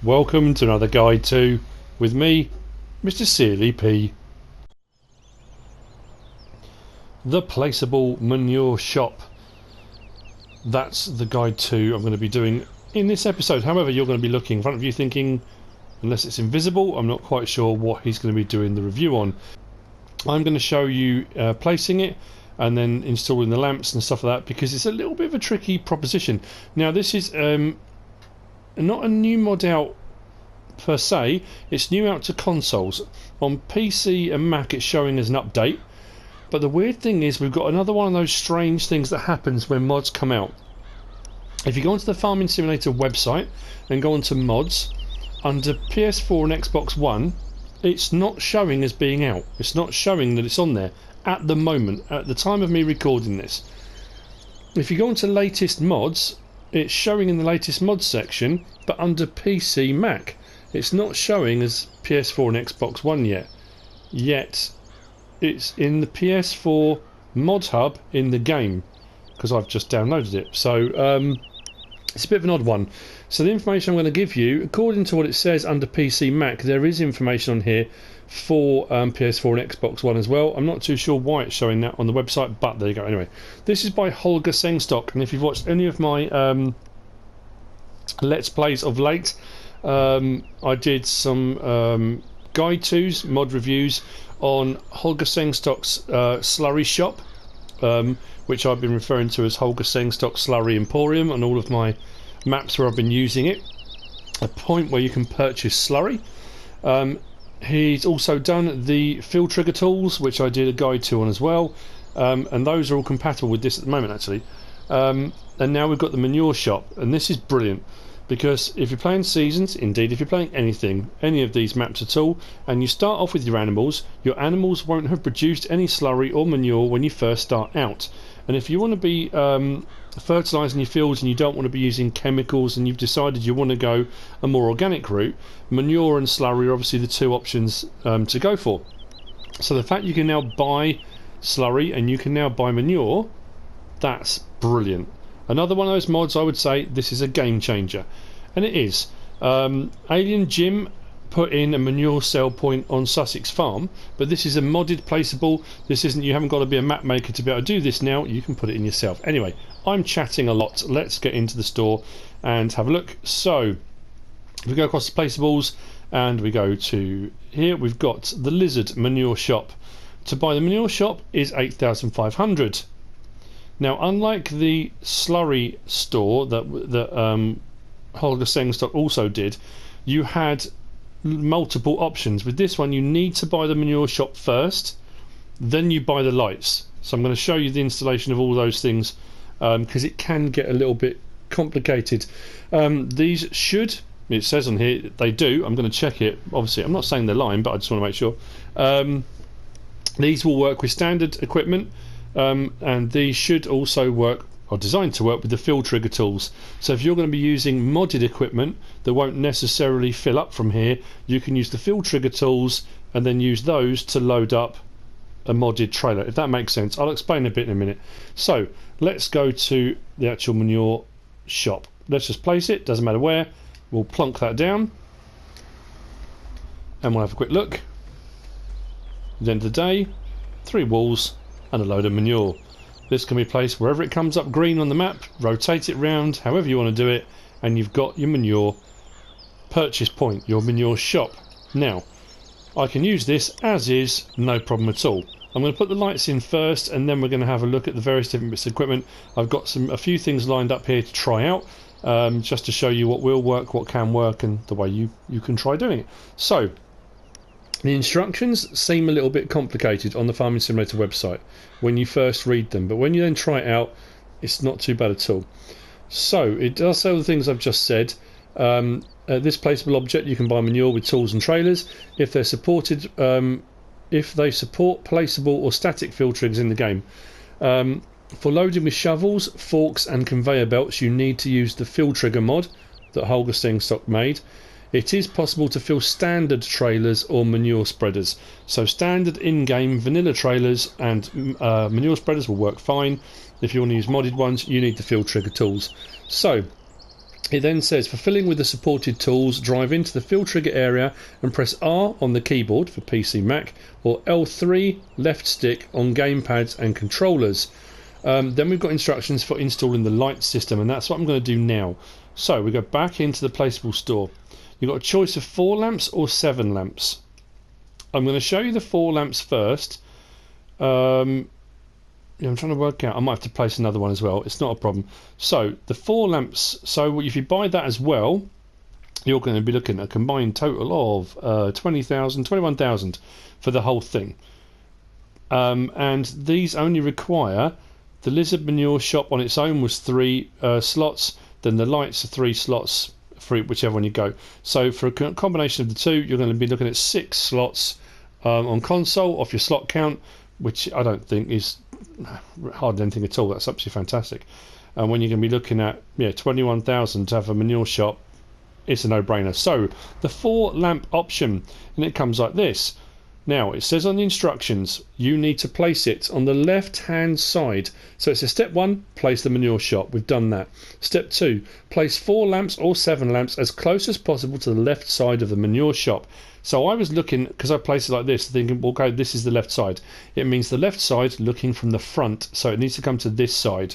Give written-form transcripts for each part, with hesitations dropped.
Welcome to another guide to with me, MrSealyp. The Placeable Manure Shop. That's the guide to I'm going to be doing in this episode. However, you're going to be looking in front of you thinking, unless it's invisible, I'm not quite sure what he's going to be doing the review on. I'm going to show you placing it and then installing the lamps and stuff like that, because it's a little bit of a tricky proposition. Now this is not a new mod out per se, it's new out to consoles. On PC and Mac it's showing as an update, but the weird thing is we've got another one of those strange things that happens when mods come out. If you go onto the Farming Simulator website and go onto mods, under PS4 and Xbox One it's not showing as being out. It's not showing that it's on there at the moment, at the time of me recording this. If you go onto latest mods, it's showing in the latest mods section, but under PC Mac it's not showing as PS4 and Xbox One yet it's in the PS4 mod hub in the game, because I've just downloaded it. So it's a bit of an odd one. So the information I'm going to give you, according to what it says under PC Mac, there is information on here for PS4 and Xbox One as well. I'm not too sure why it's showing that on the website, but there you go. Anyway, this is by Holger Sengstock, and if you've watched any of my Let's Plays of late, I did some guide tos, mod reviews on Holger Sengstock's slurry shop, which I've been referring to as Holger Sengstock Slurry Emporium on all of my maps where I've been using it. A point where you can purchase slurry. He's also done the fill trigger tools, which I did a guide to on as well, and those are all compatible with this at the moment actually. And now we've got the manure shop, and this is brilliant, because if you're playing Seasons, indeed if you're playing anything, any of these maps at all, and you start off with your animals won't have produced any slurry or manure when you first start out. And if you want to be fertilising your fields and you don't want to be using chemicals, and you've decided you want to go a more organic route, manure and slurry are obviously the two options to go for. So the fact you can now buy slurry and you can now buy manure, that's brilliant. Another one of those mods, I would say this is a game changer, and it is. Alien Jim put in a manure sell point on Sussex Farm, but this is a modded placeable. This isn't, you haven't got to be a map maker to be able to do this now, you can put it in yourself. Anyway, I'm chatting a lot, let's get into the store and have a look. So we go across the placeables and we go to here, we've got the Lizard Manure Shop. To buy the manure shop is 8,500. Now, unlike the slurry store that Holger Sengstock also did, you had multiple options. With this one, you need to buy the manure shop first, then you buy the lights. So I'm going to show you the installation of all those things, because it can get a little bit complicated. These should, it says on here, they do. I'm going to check it. Obviously, I'm not saying they're lying, but I just want to make sure. These will work with standard equipment. And these should also work, or designed to work, with the fill trigger tools. So if you're going to be using modded equipment that won't necessarily fill up from here, you can use the fill trigger tools and then use those to load up a modded trailer, if that makes sense. I'll explain a bit in a minute. So let's go to the actual manure shop. Let's just place it, doesn't matter where. We'll plonk that down and we'll have a quick look. At the end of the day, 3 walls and a load of manure. This can be placed wherever it comes up green on the map, rotate it round however you want to do it, and you've got your manure purchase point, your manure shop. Now I can use this as is, no problem at all. I'm going to put the lights in first, and then we're going to have a look at the various different bits of equipment. I've got a few things lined up here to try out, just to show you what will work, what can work, and the way you can try doing it. So the instructions seem a little bit complicated on the Farming Simulator website when you first read them, but when you then try it out, it's not too bad at all. So it does say all the things I've just said. This placeable object, you can buy manure with tools and trailers if they're supported, if they support placeable or static fill triggers in the game. For loading with shovels, forks and conveyor belts, you need to use the fill trigger mod that Holger Sengstock made. It is possible to fill standard trailers or manure spreaders. So standard in-game vanilla trailers and manure spreaders will work fine. If you want to use modded ones, you need the fill trigger tools. So It then says, for filling with the supported tools, drive into the fill trigger area and press R on the keyboard for PC Mac or L3 left stick on gamepads and controllers. Then we've got instructions for installing the light system, and that's what I'm going to do now. So we go back into the Placeable store. You've got a choice of 4 lamps or 7 lamps. I'm going to show you the 4 lamps first. I'm trying to work out. I might have to place another one as well. It's not a problem. So the 4 lamps. So if you buy that as well, you're going to be looking at a combined total of 21,000 for the whole thing. And these only require the lizard manure shop on its own was 3 slots. Then the lights are 3 slots for whichever one you go. So for a combination of the two, you're going to be looking at 6 slots on console off your slot count, which I don't think is hardly anything at all. That's absolutely fantastic. And when you're going to be looking at 21,000 to have a manure shop, it's a no-brainer. So the 4 lamp option, and it comes like this. Now it says on the instructions you need to place it on the left hand side. So it's a step 1, place the manure shop. We've done that. Step 2, place 4 lamps or 7 lamps as close as possible to the left side of the manure shop. So I was looking, because I placed it like this, thinking, well, okay, this is the left side. It means the left side looking from the front, so it needs to come to this side.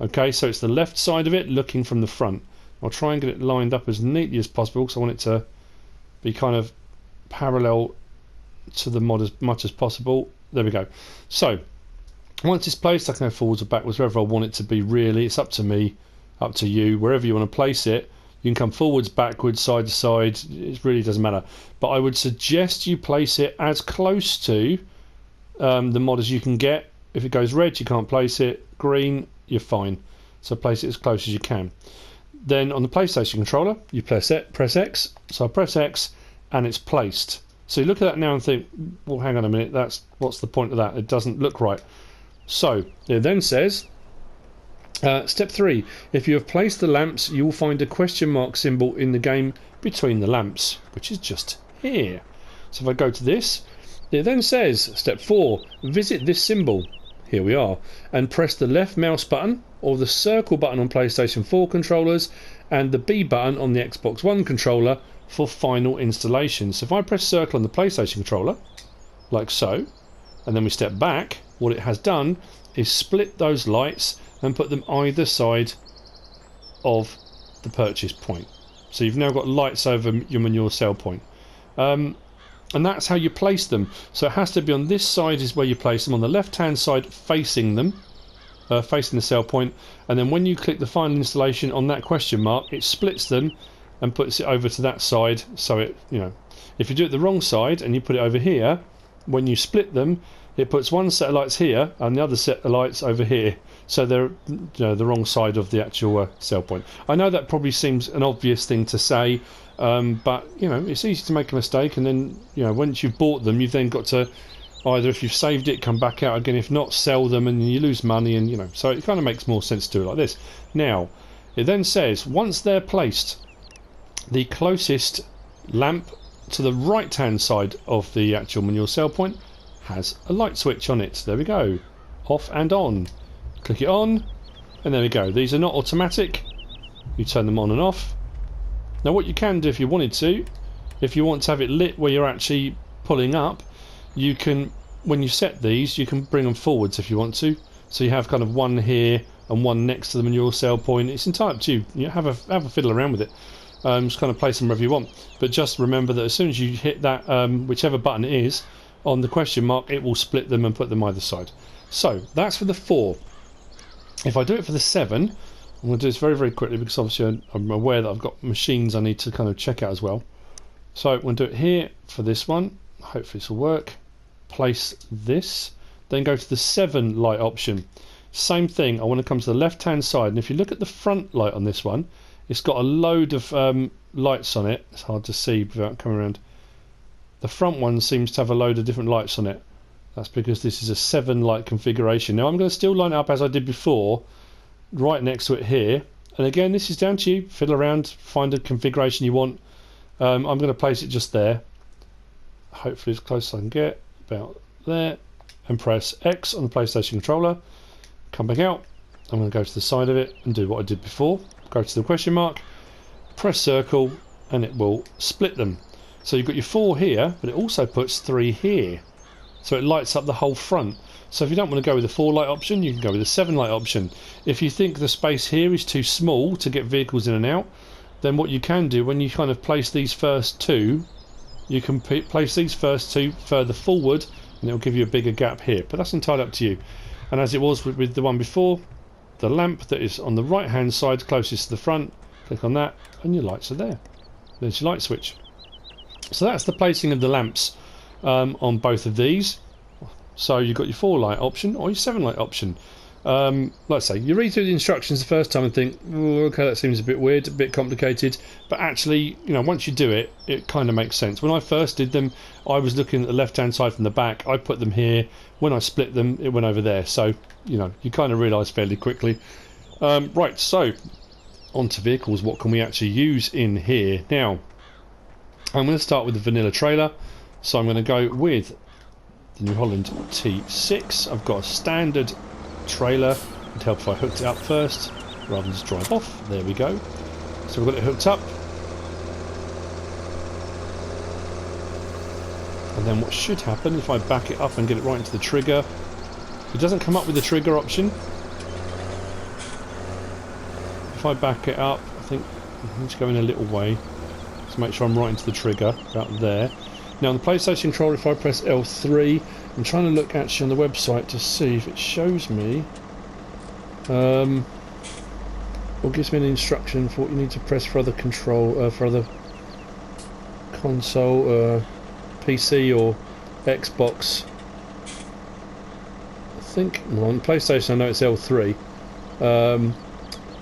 Okay, so it's the left side of it looking from the front. I'll try and get it lined up as neatly as possible because I want it to be kind of parallel to the mod as much as possible. There we go. So once it's placed, I can go forwards or backwards wherever I want it to be. Really, it's up to me, up to you, wherever you want to place it. You can come forwards, backwards, side to side. It really doesn't matter. But I would suggest you place it as close to the mod as you can get. If it goes red, you can't place it. Green, you're fine. So place it as close as you can. Then on the PlayStation controller, you press X. So I press X, and it's placed. So you look at that now and think, well, hang on a minute. What's the point of that? It doesn't look right. So it then says, step 3, if you have placed the lamps, you will find a question mark symbol in the game between the lamps, which is just here. So if I go to this, it then says, step 4, visit this symbol, here we are, and press the left mouse button or the circle button on PlayStation 4 controllers and the B button on the Xbox One controller for final installation. So if I press circle on the PlayStation controller, like so, and then we step back, what it has done is split those lights and put them either side of the purchase point. So you've now got lights over your manure sell point. And that's how you place them. So it has to be on this side is where you place them, on the left hand side facing them, facing the sell point, and then when you click the final installation on that question mark, it splits them and puts it over to that side. So it, if you do it the wrong side and you put it over here, when you split them, it puts one set of lights here and the other set of lights over here. So they're the wrong side of the actual sell point. I know that probably seems an obvious thing to say, but it's easy to make a mistake, and then once you've bought them, you've then got to either, if you've saved it, come back out again, if not, sell them, and you lose money, and so it kind of makes more sense to do it like this. Now it then says once they're placed, the closest lamp to the right hand side of the actual manure sell point has a light switch on it. There we go, off and on. Click it on, and there we go. These are not automatic. You turn them on and off. Now what you can do if you wanted to, if you want to have it lit where you're actually pulling up, you can, when you set these, you can bring them forwards if you want to. So you have kind of one here and one next to the manure sell point. It's entirely up to you. Have a fiddle around with it. Just kind of place them wherever you want. But just remember that as soon as you hit that, whichever button it is, on the question mark, it will split them and put them either side. So that's for the 4. If I do it for the 7, I'm going to do this very, very quickly because obviously I'm aware that I've got machines I need to kind of check out as well. So I'm going to do it here for this one. Hopefully this will work. Place this. Then go to the 7 light option. Same thing. I want to come to the left hand side. And if you look at the front light on this one, it's got a load of lights on it. It's hard to see without coming around. The front one seems to have a load of different lights on it. That's because this is a 7 light configuration. Now I'm going to still line it up as I did before, right next to it here. And again, this is down to you. Fiddle around, find a configuration you want. I'm going to place it just there. Hopefully as close as I can get, about there. And press X on the PlayStation controller. Come back out. I'm going to go to the side of it and do what I did before. Go to the question mark. press circle, and it will split them. So you've got your 4 here, but it also puts 3 here. So it lights up the whole front. So if you don't want to go with the 4 light option, you can go with the 7 light option. If you think the space here is too small to get vehicles in and out, then what you can do when you kind of place these first 2, you can place these first 2 further forward, and it will give you a bigger gap here. But that's entirely up to you. And as it was with the one before, the lamp that is on the right hand side closest to the front, click on that and your lights are there. There's your light switch. So that's the placing of the lamps on both of these. So you've got your 4 light option or your 7 light option. Like I say, you read through the instructions the first time and think, oh, okay, that seems a bit weird, a bit complicated, but actually, you know, once you do it, it kind of makes sense. When I first did them, I was looking at the left hand side from the back. I put them here. When I split them, it went over there. So, you know, you kind of realise fairly quickly. Right, so onto vehicles. What can we actually use in here now? I'm going to start with the vanilla trailer. So I'm going to go with the New Holland T6. I've got a standard trailer. It'd help if I hooked it up first rather than just drive off. There we go. So we've got it hooked up. And then what should happen if I back it up and get it right into the trigger, it doesn't come up with the trigger option. If I back it up, I think I need to go in a little way to make sure I'm right into the trigger, about there. Now on the PlayStation controller, if I press L3, I'm trying to look actually on the website to see if it shows me or gives me an instruction for what you need to press for other control, for other console, PC or Xbox. I think on PlayStation I know it's L3.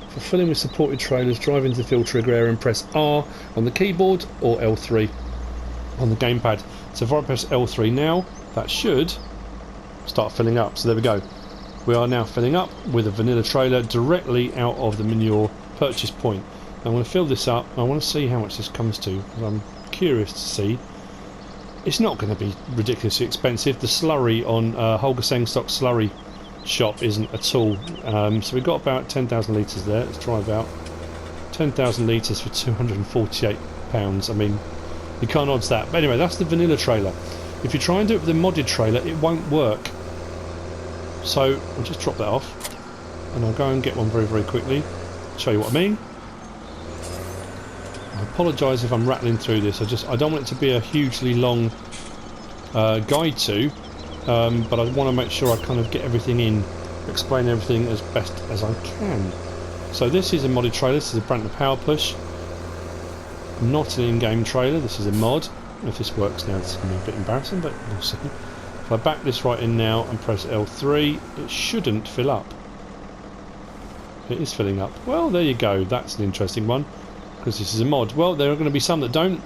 For filling with supported trailers, drive into the fill trigger area and press R on the keyboard or L3 on the gamepad. So if I press L3 now, that should start filling up. So there we go. We are now filling up with a vanilla trailer directly out of the manure purchase point. I'm going to fill this up. I want to see how much this comes to. I'm curious to see. It's not going to be ridiculously expensive. The slurry on Holger Sengstock slurry shop isn't at all. So we've got about 10,000 litres there. Let's try about 10,000 litres for £248. I mean, you can't odds that. But anyway, that's the vanilla trailer. If you try and do it with a modded trailer, it won't work. So I'll just drop that off and I'll go and get one very, very quickly. Show you what I mean. I apologise if I'm rattling through this. I don't want it to be a hugely long guide to, but I want to make sure I kind of get everything in, explain everything as best as I can. So this is a modded trailer. This is a Brantner Power Push. Not an in-game trailer. This is a mod. If this works now, this is going to be a bit embarrassing, but we'll see. If I back this right in now and press L3, it shouldn't fill up. It is filling up. Well, there you go. That's an interesting one, because this is a mod. Well, there are going to be some that don't,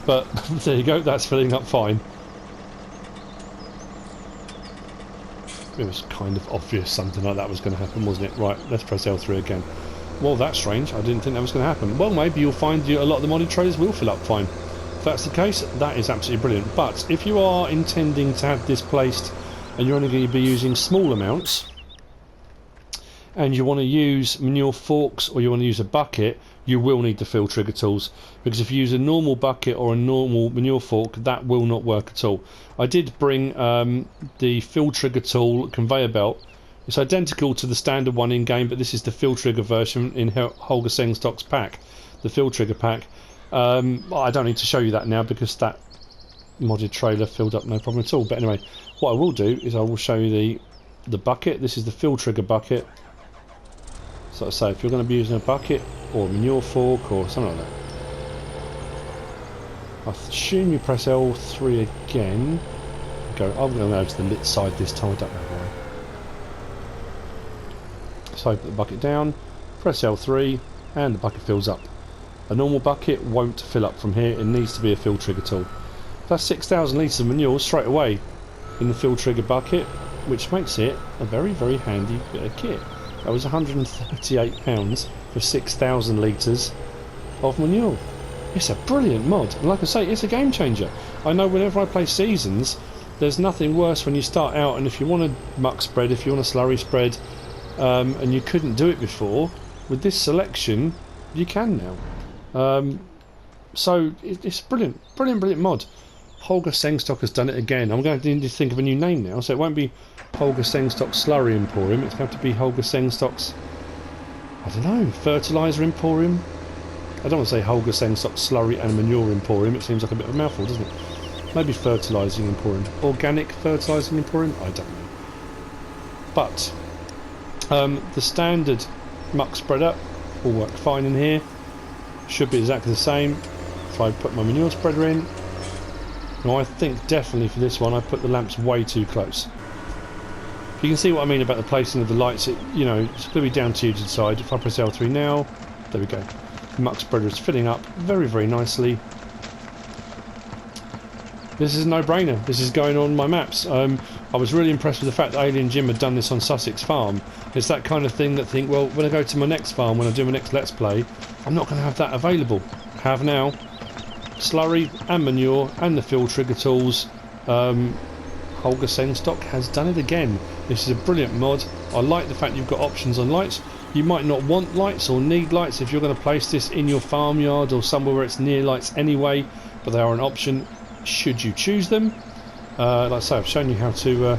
but there you go. That's filling up fine. It was kind of obvious something like that was going to happen, wasn't it? Right, let's press L3 again. Well, that's strange. I didn't think that was going to happen. Well, maybe you'll find a lot of the modded trailers will fill up fine. If that's the case, that is absolutely brilliant. But if you are intending to have this placed and you're only going to be using small amounts and you want to use manure forks or you want to use a bucket, you will need the fill trigger tools, because if you use a normal bucket or a normal manure fork, that will not work at all. I did bring the fill trigger tool conveyor belt. It's identical to the standard one in game, but this is the fill trigger version in Holger Sengstock's pack, the fill trigger pack. I don't need to show you that now because that modded trailer filled up no problem at all. But anyway, what I will do is I will show you the bucket. This is the fill trigger bucket. So I say, if you're going to be using a bucket or a manure fork or something like that, I assume you press L3 again. I'm going to go to the lit side this time. I don't know why. So I put the bucket down, press L3, and the bucket fills up. A normal bucket won't fill up from here. It needs to be a fill trigger tool. That's 6,000 litres of manure straight away in the fill trigger bucket, which makes it a very, very handy bit of kit. That was £138 for 6,000 litres of manure. It's a brilliant mod, and like I say, it's a game changer. I know whenever I play Seasons, there's nothing worse when you start out, and if you want a muck spread, if you want a slurry spread, and you couldn't do it before, with this selection, you can now. So it's brilliant, brilliant mod. Holger Sengstock has done it again. I'm going to need to think of a new name now, so it won't be Holger Sengstock Slurry Emporium. It's going to have to be Holger Sengstock's, I don't know, Fertiliser Emporium. I don't want to say Holger Sengstock Slurry and Manure Emporium. It seems like a bit of a mouthful, doesn't it? Maybe Fertilising Emporium, Organic Fertilising Emporium. I don't know. But the standard muck spreader will work fine in here. Should be exactly the same. If I put my manure spreader in. Now I think definitely for this one I put the lamps way too close. You can see what I mean about the placing of the lights. You know, it's going to be down to you to decide. If I press L3 now, there we go. The muck spreader is filling up very nicely. This is a no-brainer. This is going on my maps. I was really impressed with the fact that Alien Jim had done this on Sussex Farm. It's that kind of thing that think, well, when I go to my next farm, when I do my next Let's Play, I'm not going to have that available. Have now. Slurry and manure and the fill trigger tools. Holger Sengstock has done it again. This is a brilliant mod. I like the fact you've got options on lights. You might not want lights or need lights if you're going to place this in your farmyard or somewhere where it's near lights anyway, but they are an option should you choose them. Like I say, I've shown you how to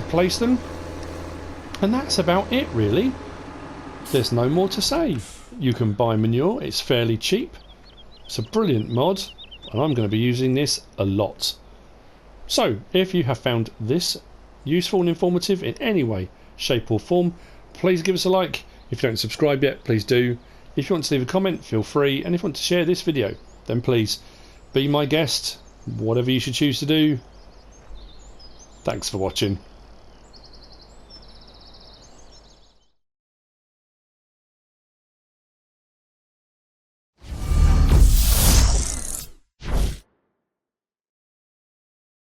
place them, and that's about it really. There's no more to say. You can buy manure, it's fairly cheap, it's a brilliant mod, and I'm going to be using this a lot. So if you have found this useful and informative in any way, shape or form, please give us a like. If you don't subscribe yet, please do. If you want to leave a comment, feel free, and if you want to share this video, then please be my guest. Whatever you should choose to do. Thanks for watching.